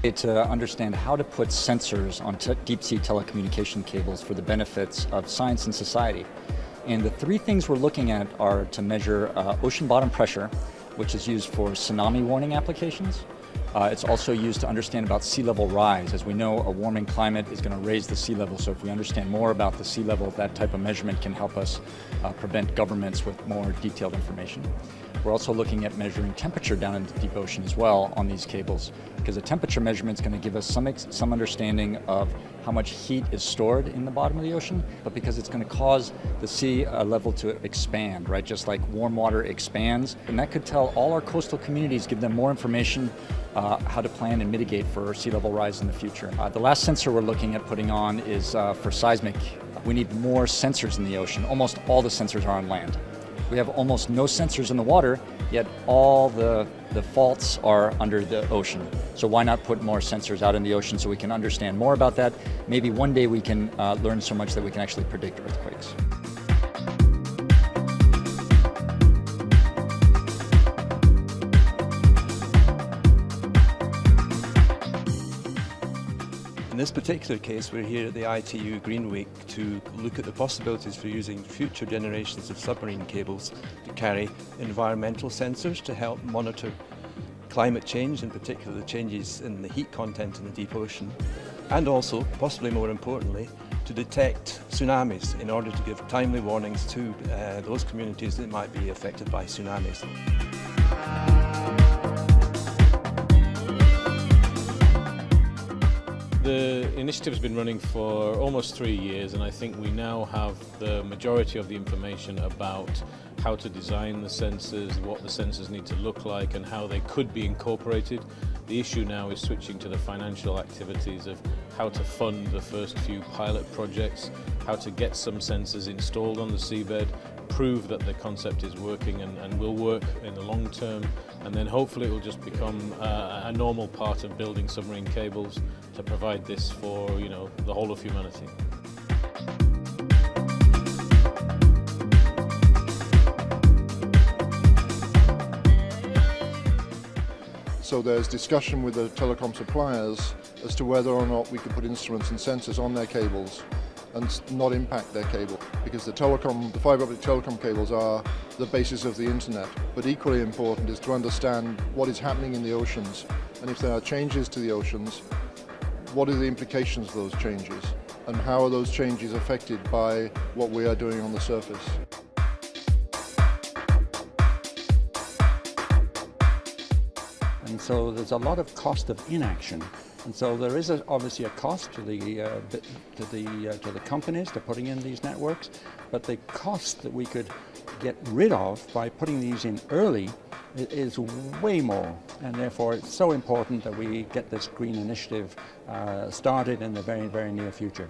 To understand how to put sensors on deep-sea telecommunication cables for the benefits of science and society. And the three things we're looking at are to measure ocean bottom pressure, which is used for tsunami warning applications. It's also used to understand about sea level rise. As we know, a warming climate is going to raise the sea level, so if we understand more about the sea level, that type of measurement can help us prevent governments with more detailed information. We're also looking at measuring temperature down in the deep ocean as well on these cables, because a temperature measurement is going to give us some understanding of how much heat is stored in the bottom of the ocean, but because it's going to cause the sea level to expand, right? Just like warm water expands. And that could tell all our coastal communities, give them more information how to plan and mitigate for sea level rise in the future. The last sensor we're looking at putting on is for seismic. We need more sensors in the ocean. Almost all the sensors are on land. We have almost no sensors in the water, yet all the faults are under the ocean. So why not put more sensors out in the ocean so we can understand more about that? Maybe one day we can learn so much that we can actually predict earthquakes. In this particular case, we're here at the ITU Green Week to look at the possibilities for using future generations of submarine cables to carry environmental sensors to help monitor climate change, in particular the changes in the heat content in the deep ocean, and also, possibly more importantly, to detect tsunamis in order to give timely warnings to those communities that might be affected by tsunamis. The initiative has been running for almost 3 years, and I think we now have the majority of the information about how to design the sensors, what the sensors need to look like, and how they could be incorporated. The issue now is switching to the financial activities of how to fund the first few pilot projects, how to get some sensors installed on the seabed, prove that the concept is working and will work in the long term, and then hopefully it will just become a normal part of building submarine cables to provide this for, the whole of humanity. So there's discussion with the telecom suppliers as to whether or not we could put instruments and sensors on their cables and not impact their cable, because the fiber optic telecom cables are the basis of the internet. But equally important is to understand what is happening in the oceans, and if there are changes to the oceans, what are the implications of those changes, and how are those changes affected by what we are doing on the surface. And so there's a lot of cost of inaction. And so there is obviously a cost to the companies to putting in these networks, but the cost that we could get rid of by putting these in early is way more, and therefore it's so important that we get this green initiative started in the very, very near future.